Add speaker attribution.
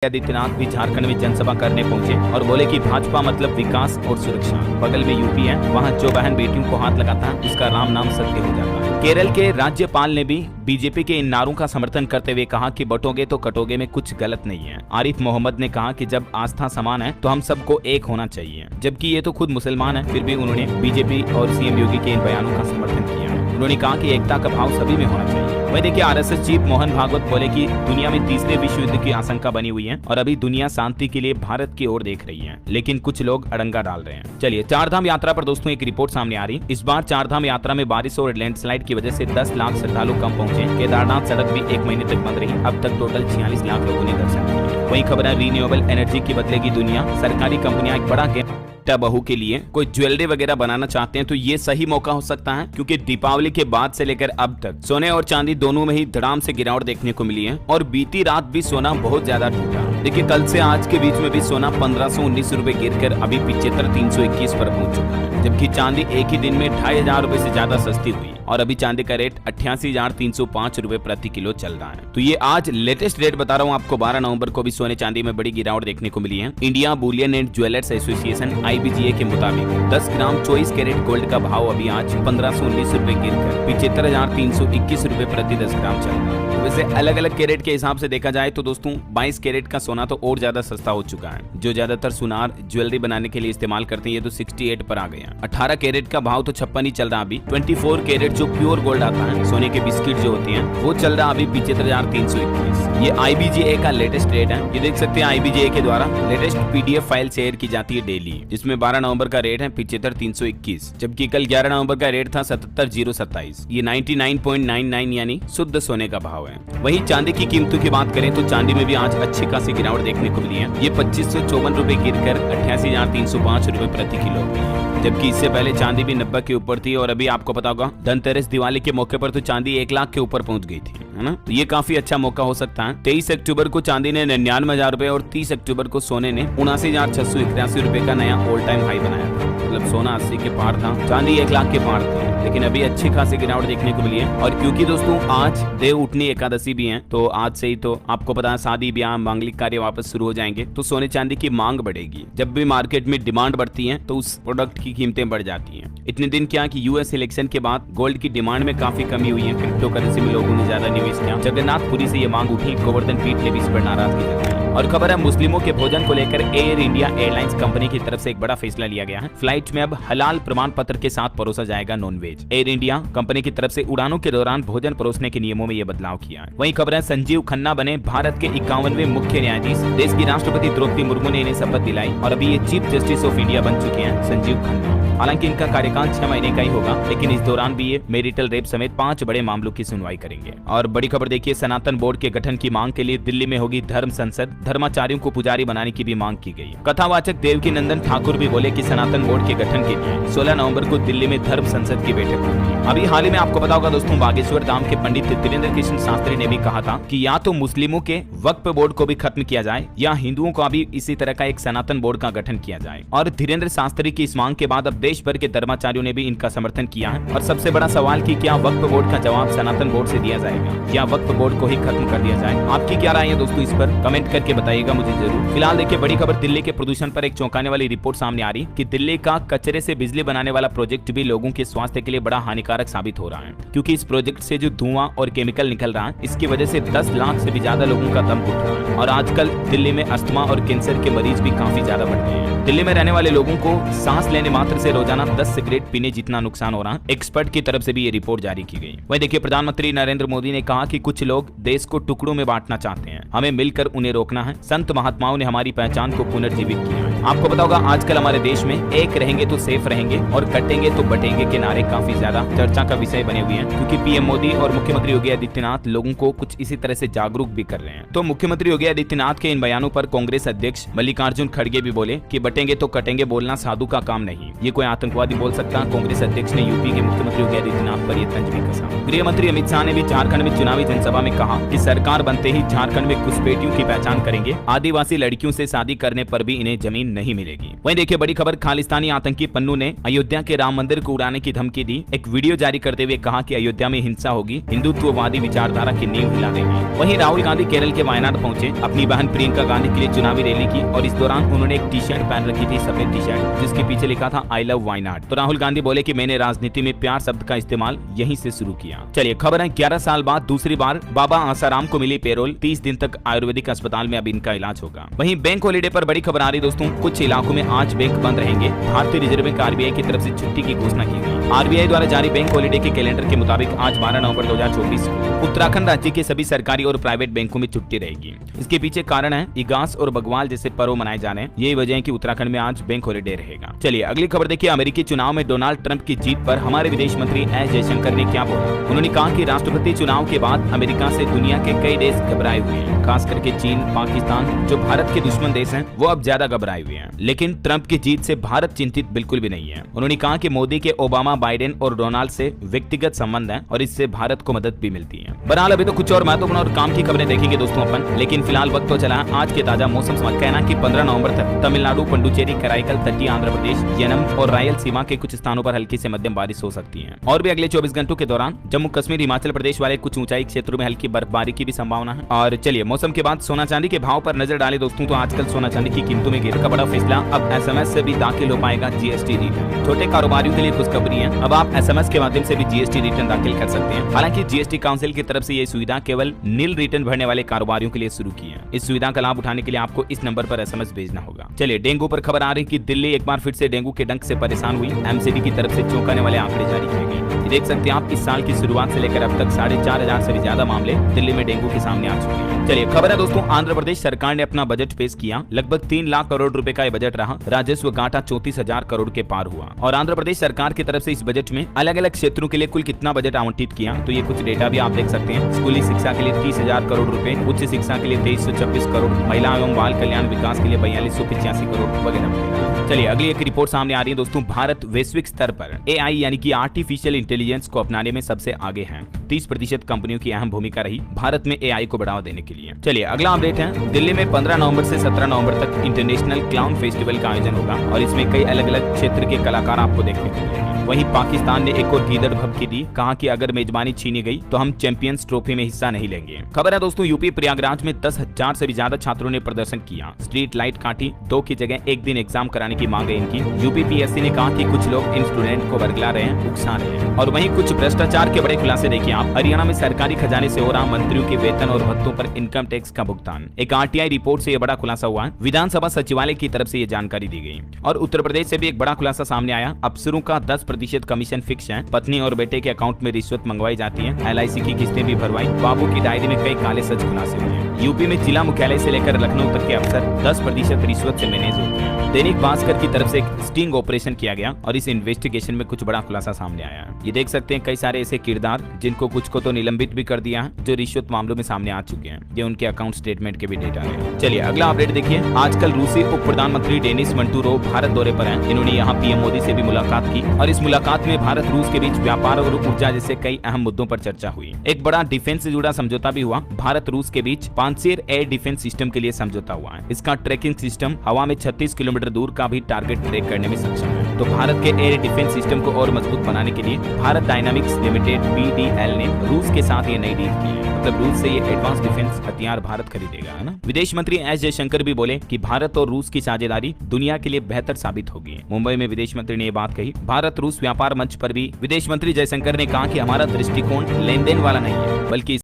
Speaker 1: आदित्यनाथ भी झारखंड में जनसभा करने पहुंचे और बोले कि भाजपा मतलब विकास और सुरक्षा। बगल में यूपी है, वहां जो बहन बेटियों को हाथ लगाता है उसका राम नाम सत्य हो जाता है। केरल के राज्यपाल ने भी बीजेपी के इन नारों का समर्थन करते हुए कहा कि बटोगे तो कटोगे में कुछ गलत नहीं है। आरिफ मोहम्मद ने कहा कि जब आस्था समान है तो हम सबको एक होना चाहिए, जबकि ये तो खुद मुसलमान है, फिर भी उन्होंने बीजेपी और सीएम योगी के इन बयानों का समर्थन किया। उन्होंने कहा कि एकता का भाव सभी में होना चाहिए। वही देखिए, आरएसएस चीफ मोहन भागवत बोले कि दुनिया में तीसरे विश्व युद्ध की आशंका बनी हुई है और अभी दुनिया शांति के लिए भारत की ओर देख रही है, लेकिन कुछ लोग अड़ंगा डाल रहे हैं। चलिए, चारधाम यात्रा पर दोस्तों एक रिपोर्ट सामने आ रही। इस बार चारधाम यात्रा में बारिश और लैंडस्लाइड की वजह से 10 लाख श्रद्धालु कम पहुंचे। केदारनाथ सड़क भी 1 महीने तक बंद रही। अब तक टोटल 46 लाख लोगों ने दर्शन किए। वही खबर है, रिन्यूएबल एनर्जी की बदलेगी दुनिया। सरकारी कंपनियां एक बड़ा गेम बहू के लिए कोई ज्वेलरी वगैरह बनाना चाहते हैं तो ये सही मौका हो सकता है, क्योंकि दीपावली के बाद से लेकर अब तक सोने और चांदी दोनों में ही धड़ाम से गिरावट देखने को मिली है और बीती रात भी सोना बहुत ज्यादा टूटा। देखिए, कल से आज के बीच में भी सोना 1519 रुपए गिरकर अभी 75,321 पर पहुंच चुका है, जबकि चांदी एक ही दिन में 2,500 रुपए से ज्यादा सस्ती हुई और अभी चांदी का रेट 88,305 रुपए प्रति किलो चल रहा है। तो ये आज लेटेस्ट रेट बता रहा हूँ आपको। 12 नवंबर को भी सोने चांदी में बड़ी गिरावट देखने को मिली है। India Boolean and jewellers association IBGA के मुताबिक 10 ग्राम 24 कैरेट गोल्ड का भाव अभी आज 1519 रुपए गिरकर 75,321 रुपए प्रति 10 ग्राम चल रहा है। वैसे अलग अलग कैरेट के हिसाब से देखा जाए तो दोस्तों 22 कैरेट का सोना तो और ज्यादा सस्ता हो चुका है। जो ज्यादातर सुनार ज्वेलरी बनाने के लिए इस्तेमाल करते हैं ये तो 68 पर आ गया। 18 कैरेट का भाव तो 56 ही चल रहा अभी। 24 कैरेट जो प्योर गोल्ड आता है, सोने के बिस्किट जो होती हैं, वो चल रहा अभी 75,321। ये IBGA का लेटेस्ट रेट है। ये देख सकते हैं IBGA के द्वारा लेटेस्ट PDF फाइल शेयर की जाती है डेली, जिसमें 12 नवंबर का रेट है 75,321, जबकि कल 11 नवंबर का रेट था 77,027। ये 99.99 यानी शुद्ध सोने का भाव है। वहीं चांदी की कीमतों की बात करें तो चांदी में भी आज अच्छी खासी गिरावट देखने को मिली है। ये 2554 रुपए गिरकर 88,305 रुपए प्रति किलो हुई है, जबकि इससे पहले चांदी भी 90 के ऊपर थी और अभी आपको पता होगा धनतेरस दिवाली के मौके पर तो चांदी 1 लाख के ऊपर पहुंच गई थी, है ना। तो ये काफी अच्छा मौका हो सकता है। 23 अक्टूबर को चांदी ने 99,000 रुपए और 30 अक्टूबर को सोने ने 79,681 रुपए का नया ऑल टाइम हाई बनाया था। मतलब सोना 80 के पार था, चांदी 1 लाख के पार थी, लेकिन अभी अच्छी खासी गिरावट देखने को मिली है। और क्योंकि दोस्तों आज देव उठनी एकादशी भी है, तो आज से ही तो आपको पता है शादी ब्याह मांगलिक कार्य वापस शुरू हो जाएंगे, तो सोने चांदी की मांग बढ़ेगी। जब भी मार्केट में डिमांड बढ़ती है तो उस प्रोडक्ट की कीमतें बढ़ जाती हैं। इतने दिन क्या कि US इलेक्शन के बाद गोल्ड की डिमांड में काफी कमी हुई है। क्रिप्टो करेंसी में लोगों ने ज्यादा निवेश किया। जगन्नाथपुरी से ये मांग उठी, गोवर्धन पीठ ने भी इस पर नाराजगी जताई। और खबर है, मुस्लिमों के भोजन को लेकर एयर इंडिया एयरलाइंस कंपनी की तरफ से एक बड़ा फैसला लिया गया है। फ्लाइट में अब हलाल प्रमाण पत्र के साथ परोसा जाएगा नॉनवेज। एयर इंडिया कंपनी की तरफ से उड़ानों के दौरान भोजन परोसने के नियमों में यह बदलाव किया है। वहीं खबर है, संजीव खन्ना बने भारत के 51वें मुख्य न्यायाधीश। देश की राष्ट्रपति द्रौपदी मुर्मू ने इन्हें शपथ दिलाई और अभी ये चीफ जस्टिस ऑफ इंडिया बन चुके हैं संजीव खन्ना। हालांकि इनका कार्यकाल 6 महीने का ही होगा, लेकिन इस दौरान भी ये मैरिटल रेप समेत 5 बड़े मामलों की सुनवाई करेंगे। और बड़ी खबर देखिए, सनातन बोर्ड के गठन की मांग के लिए दिल्ली में होगी धर्म संसद। धर्माचार्यों को पुजारी बनाने की भी मांग की गई। कथावाचक देवकी नंदन ठाकुर भी बोले कि सनातन बोर्ड के गठन के लिए 16 नवंबर को दिल्ली में धर्म संसद की बैठक होगी। अभी हाल ही में आपको पता होगा दोस्तों, बागेश्वर धाम के पंडित धीरेन्द्र कृष्ण शास्त्री ने भी कहा था कि या तो मुस्लिमों के वक्फ बोर्ड को भी खत्म किया जाए या हिंदुओं का भी इसी तरह का एक सनातन बोर्ड का गठन किया जाए। और धीरेन्द्र शास्त्री की इस मांग के बाद अब देश भर के धर्माचार्यों ने भी इनका समर्थन किया है। और सबसे बड़ा सवाल कि क्या वक्फ बोर्ड का जवाब सनातन बोर्ड से दिया जाएगा या वक्फ बोर्ड को ही खत्म कर दिया जाए। आपकी क्या राय है दोस्तों, इस पर कमेंट करके बताइएगा मुझे जरूर। फिलहाल देखिए, बड़ी खबर दिल्ली के प्रदूषण पर एक चौंकाने वाली रिपोर्ट सामने आ रही कि दिल्ली का कचरे से बिजली बनाने वाला प्रोजेक्ट भी लोगों के स्वास्थ्य के लिए बड़ा हानिकारक साबित हो रहा है, क्योंकि इस प्रोजेक्ट से जो धुआं और केमिकल निकल रहा है, इसकी वजह से 10 लाख से भी ज्यादा लोगों का दम घुट रहा है। और आजकल दिल्ली में अस्थमा और कैंसर के मरीज भी काफी ज्यादा बढ़ गए हैं। दिल्ली में रहने वाले लोगों को सांस लेने मात्र से रोजाना 10 सिगरेट पीने जितना नुकसान हो रहा है। एक्सपर्ट की तरफ से भी ये रिपोर्ट जारी की गई। वहीं देखिए, प्रधानमंत्री नरेंद्र मोदी ने कहा कि कुछ लोग देश को टुकड़ों में बांटना चाहते हैं, हमें मिलकर उन्हें रोकना है। संत महात्माओं ने हमारी पहचान को पुनर्जीवित किया है। आपको पता होगा आजकल हमारे देश में एक रहेंगे तो सेफ रहेंगे और कटेंगे तो बटेंगे के नारे काफी ज्यादा चर्चा का विषय बने हुए हैं, क्योंकि पीएम मोदी और मुख्यमंत्री योगी आदित्यनाथ लोगों को कुछ इसी तरह से जागरूक भी कर रहे हैं। तो मुख्यमंत्री योगी आदित्यनाथ के इन बयानों पर कांग्रेस अध्यक्ष मल्लिकार्जुन खड़गे भी बोले कि बटेंगे तो कटेंगे बोलना साधु का काम नहीं, ये कोई आतंकवादी बोल सकता। कांग्रेस अध्यक्ष ने यूपी के मुख्यमंत्री योगी आदित्यनाथ पर यह तंज भी कसा। गृह मंत्री अमित शाह ने भी झारखंड में चुनावी जनसभा में कहा कि सरकार बनते ही झारखंड में घुसपैठियों की पहचान करेंगे। आदिवासी लड़कियों से शादी करने पर भी इन्हें जमीन नहीं मिलेगी। वहीं देखिए बड़ी खबर, खालिस्तानी आतंकी पन्नू ने अयोध्या के राम मंदिर को उड़ाने की धमकी दी। एक वीडियो जारी करते हुए कहा कि अयोध्या में हिंसा होगी, हिंदुत्ववादी विचारधारा की नींव हिला देगी। वहीं राहुल गांधी केरल के वायनाड पहुंचे, अपनी बहन प्रियंका गांधी के लिए चुनावी रैली की और इस दौरान उन्होंने एक टी शर्ट पहन रखी थी, सफेद टी शर्ट, जिसके पीछे लिखा था आई लव वायनाड। तो राहुल गांधी बोले कि मैंने राजनीति में प्यार शब्द का इस्तेमाल यहीं से शुरू किया। चलिए खबर है, 11 साल बाद दूसरी बार बाबा आसाराम को मिली पेरोल, 30 दिन तक आयुर्वेदिक अस्पताल में अब इनका इलाज होगा। वहीं बैंक हॉलीडे पर बड़ी खबर आ रही दोस्तों, कुछ इलाकों में आज बैंक बंद रहेंगे। भारतीय रिजर्व बैंक आरबीआई की तरफ से छुट्टी की घोषणा की गई। आरबीआई द्वारा जारी बैंक हॉलीडे के कैलेंडर के मुताबिक आज 12 नवंबर 2024 को उत्तराखंड राज्य के सभी सरकारी और प्राइवेट बैंकों में छुट्टी रहेगी। इसके पीछे कारण है इगास और बग्वाल जैसे पर्व मनाए जाने, यही वजह है कि उत्तराखंड में आज बैंक हॉलीडे रहेगा। चलिए अगली खबर देखिए, अमेरिकी चुनाव में डोनाल्ड ट्रंप की जीत पर हमारे विदेश मंत्री एस जयशंकर ने क्या बोला। उन्होंने कहा कि राष्ट्रपति चुनाव के बाद अमेरिका से दुनिया के कई देश घबराए हुए हैं, खास करके चीन, पाकिस्तान जो भारत के दुश्मन देश हैं, वो अब ज्यादा घबराए हुए हैं। लेकिन ट्रंप की जीत से भारत चिंतित बिल्कुल भी नहीं है। उन्होंने कहा कि मोदी के ओबामा, बाइडेन और डोनाल्ड से व्यक्तिगत संबंध है और इससे भारत को मदद भी मिलती है। बहरहाल अभी तो कुछ और महत्वपूर्ण और काम की खबरें देखेंगे दोस्तों अपन, लेकिन फिलहाल वक्त तो चला है आज के ताजा मौसम समाचार। कहना कि 15 नवंबर तक तमिलनाडु, पुडुचेरी, कराईकल, तटीय आंध्र प्रदेश, यनम और रायलसीमा के कुछ स्थानों पर हल्की से मध्यम बारिश हो सकती है। और भी अगले 24 घंटों के दौरान जम्मू कश्मीर, हिमाचल प्रदेश वाले कुछ ऊंचाई क्षेत्रों में हल्की बर्फबारी की भी संभावना है। और चलिए मौसम के बाद सोना चांदी के भाव पर नजर डालें दोस्तों, तो आजकल सोना चांदी की कीमतों में गिरावट का बड़ा फैसला अब एसएमएस से भी दाखिल हो पाएगा जीएसटी रिटर्न। छोटे कारोबारियों के लिए खुशखबरी है, अब आप एसएमएस के माध्यम से भी जीएसटी रिटर्न दाखिल कर सकते हैं। हालांकि जीएसटी काउंसिल की तरफ से ये सुविधा केवल नील रिटर्न भरने वाले कारोबारियों के लिए शुरू की है। इस सुविधा का लाभ उठाने के लिए आपको इस नंबर पर एसएमएस भेजना होगा। चलिए डेंगू पर खबर आ रही कि दिल्ली एक बार फिर से डेंगू के डंक से परेशान हुई। एमसीडी की तरफ से चौंकाने वाले आंकड़े जारी किए गए। देख सकते हैं आप, इस साल की शुरुआत से लेकर अब तक 4,500 से भी ज्यादा मामले दिल्ली में डेंगू के सामने आ चुके हैं। चलिए खबर है दोस्तों, आंध्र प्रदेश सरकार ने अपना बजट पेश किया। लगभग 3 लाख करोड़ रुपए का ये बजट रहा। राजस्व घाटा 34,000 करोड़ के पार हुआ। और आंध्र प्रदेश सरकार की तरफ से इस बजट में अलग अलग क्षेत्रों के लिए कुल कितना बजट आवंटित किया, तो ये कुछ डेटा भी आप देख सकते हैं। स्कूली शिक्षा के लिए 30,000 करोड़ रुपए, उच्च शिक्षा के लिए 2326 करोड़, महिला एवं बाल कल्याण विकास के लिए 4285 करोड़ वगैरह। चलिए अगली एक रिपोर्ट सामने आ रही है दोस्तों, भारत वैश्विक स्तर पर एआई यानी कि आर्टिफिशियल इंटेलिजेंस को अपनाने में सबसे आगे है। 30% कंपनियों की अहम भूमिका रही भारत में एआई को बढ़ावा देने के लिए। चलिए अगला अपडेट है, दिल्ली में 15 नवंबर से 17 नवंबर तक इंटरनेशनल क्लाउन फेस्टिवल का आयोजन होगा और इसमें कई अलग अलग क्षेत्र के कलाकार आपको देखने को मिलेंगे। वहीं पाकिस्तान ने एक और गीदड़ भभकी दी, कहा कि अगर मेजबानी छीनी गई तो हम चैंपियंस ट्रॉफी में हिस्सा नहीं लेंगे। खबर है दोस्तों, यूपी प्रयागराज में 10,000 से भी ज्यादा छात्रों ने प्रदर्शन किया। स्ट्रीट लाइट काटी, 2 की जगह 1 दिन एग्जाम कराने की मांग है इनकी। यूपीपीएससी ने कहा कि कुछ लोग इन स्टूडेंट को बरगला रहे हैं, उकसा रहे हैं। और वहीं कुछ भ्रष्टाचार के बड़े खुलासे देखिए आप, हरियाणा में सरकारी खजाने से हो रहा मंत्रियों के वेतन और भत्तों पर इनकम टैक्स का भुगतान। एक आरटीआई रिपोर्ट से यह बड़ा खुलासा हुआ है। विधानसभा सचिवालय की तरफ से ये जानकारी दी गई। और उत्तर प्रदेश से भी एक बड़ा खुलासा सामने आया, अफसरों का 10% कमीशन फिक्स है। पत्नी और बेटे के अकाउंट में रिश्वत मंगवाई जाती है। एलआईसी की किस्तें भी भरवाई। बाबू की डायरी में कई काले सच खुलासे हुए हैं। यूपी में जिला मुख्यालय से लेकर लखनऊ तक के अफसर 10% रिश्वत से मैनेज होते हैं। दैनिक भास्कर की तरफ से एक स्टिंग ऑपरेशन किया गया और इस इन्वेस्टिगेशन में कुछ बड़ा खुलासा सामने आया है। ये देख सकते हैं कई सारे ऐसे किरदार जिनको कुछ को तो निलंबित भी कर दिया है, जो रिश्वत मामलों में सामने आ चुके हैं। ये उनके अकाउंट स्टेटमेंट के भी डेटा है। चलिए अगला अपडेट देखिए, आजकल रूसी उप प्रधानमंत्री डेनिस मंटूरोव भारत दौरे पर हैं। इन्होंने यहाँ पीएम मोदी से भी मुलाकात की और इस मुलाकात में भारत रूस के बीच व्यापार और ऊर्जा जैसे कई अहम मुद्दों पर चर्चा हुई। एक बड़ा डिफेंस से जुड़ा समझौता भी हुआ। भारत रूस के बीच पांचेर एयर डिफेंस सिस्टम के लिए समझौता हुआ है। इसका ट्रैकिंग सिस्टम हवा में 36 किलोमीटर दूर का भी टारगेट ट्रैक करने में सक्षम है। तो भारत के एयर डिफेंस सिस्टम को और मजबूत बनाने के लिए भारत डायनामिक्स लिमिटेड BDL ने रूस के साथ ये नई डील की है। मतलब रूस से ये एडवांस डिफेंस हथियार भारत खरीदेगा, है ना। विदेश मंत्री एस जयशंकर भी बोले कि भारत और रूस की साझेदारी दुनिया के लिए बेहतर साबित होगी। मुंबई में विदेश मंत्री ने ये बात कही। भारत रूस व्यापार मंच पर भी विदेश मंत्री जयशंकर ने कहा कि हमारा दृष्टिकोण लेन देन वाला नहीं है, बल्कि